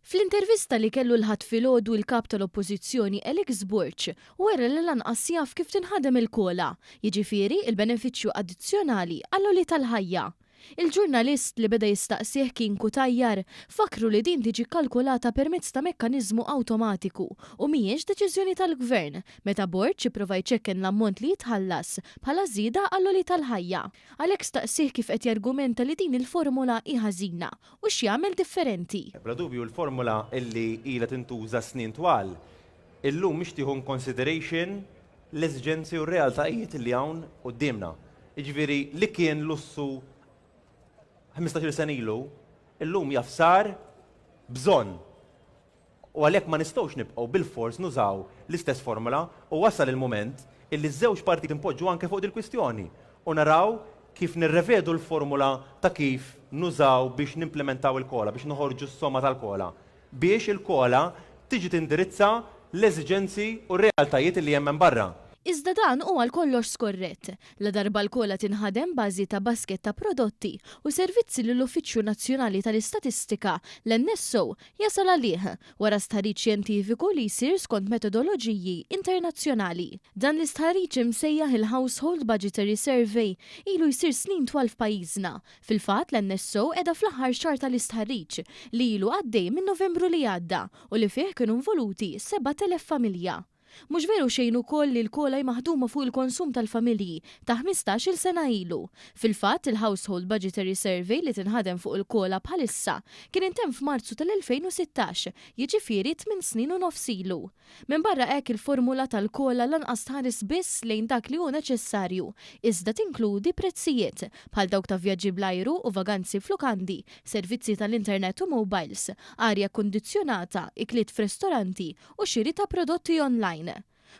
Fl-intervista li kellu l-ħadd filgħodu l-kap tal-Oppożizzjoni Alex Burch wera li lanqas jaf kif tinħadem il-kola, jiġifieri il-benefiċċju addizzjonali għall-għoli tal-ħajja. Il-ġurnalist li beda jistaqsih kien Kutajjar fakru li din tiġi kalkulata permezz ta' mekkaniżmu awtomatiku u mhijiex deċiżjoni tal-Gvern meta Burch jipprova jċekken l-ammont li jitħallas bħala żieda għall-għoli tal-ħajja. Alex staqsih kif qed jargumenta li din il-formula hi ħażina u x'jagħmel differenti. Bla dubju l-formula illi ilha tintuża snin twal illum mhix tieħu consideration l-eżiġenzi u r-realtajiet li hawn qudiemna. Jiġifieri li kien lussu 15 sena ilu, illum jafsar bżonn. U għalhekk ma nistgħux nibqgħu bil-fors nużaw l-istess formula u wasal il-mument illi ż-żewġ partit impoġġu anke fuq il-kwistjoni u naraw kif nirrevedu l-formula ta' kif nużaw biex nimplementaw il-kola, biex noħorġu s-somma tal-kola. Biex il-kola tiġi tindirizza l-eżiġenzi u r-realtajiet li hemm barra. Iżda dan huwa l-kollox skorrett. La darba l-kola tinħadem bażi ta' basket ta' prodotti u servizzi li l-Uffiċċju Nazzjonali tal-Istatistika l-NSO jasal għalih wara stħarriġ xjentifiku li jsir skont metodoloġiji internazzjonali. Dan l-istħarriġ imsejjaħ il-Household Budgetary Survey ilu jsir snin twal f'pajjiżna. Fil-fatt l-NSO qiegħda fl-aħħar xahar tal-istħarriġ li ilu għaddej minn Novembru li għadda u li fih kienu involuti 7,000 familja. Mhux veru xejn ukoll li l-kola maħduma fuq il-konsum tal-familji ta' 15-il sena ilu. Fil-fatt il-Household Budgetary Survey li tinħadem fuq il-kola bħalissa kien intemm f'Marzu tal-2016, jiġifieri 8 snin u nofs ilu. Minn barra hekk il-formula tal-kola lanqas tħares biss lejn dak li hu neċessarju, iżda tinkludi prezzijiet bħal dawk ta' vjaġġi bl-ajru u vaganzi f'lukandi, servizzi tal-internet u mobiles, arja kundizzjonata, ikliet f'ristoranti u xiri ta' prodotti online.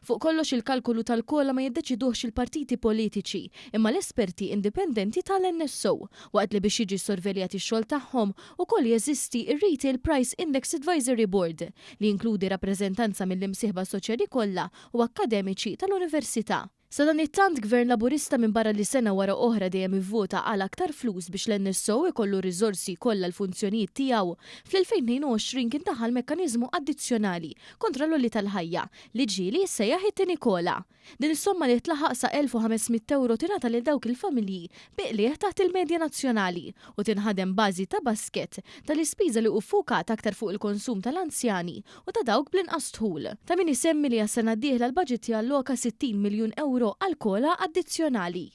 Fuq kollox il-kalkulu tal-kola ma jiddeċiduhx il-partiti politiċi, imma l-esperti indipendenti tal-NSO, waqt li biex jiġi sorveljat ix-xogħol tagħhom ukoll jeżisti ir-Retail Price Index Advisory Board li jinkludi rappreżentanza mill-imsieħba soċjali kollha u akkademiċi tal-università. Sa dan it-tant Gvern Laburista minn barra li sena wara oħra dejjem ivvota għal aktar flus biex l-NSO ikollu riżorsi kollha l-funzjonijiet tiegħu, fl-2022 kien daħal mekkaniżmu addizzjonali kontra l-għolli tal-ħajja li ġieli jissejjaħ it-tieni kola. Din is-somma li tlaħaq sa 1,500 euro tingħata lil dawk il-familji biqlieħ taħt il-medja nazzjonali u tinħadem bażi ta' basket tal-ispiża li uffukat aktar fuq il-konsum tal-anzjani u ta' dawk bl-inqas dħul. Ta' min isemmi li għas-sena d-dieħla l-baġit jalloka 60 miljun euro għal kola addizzjonali.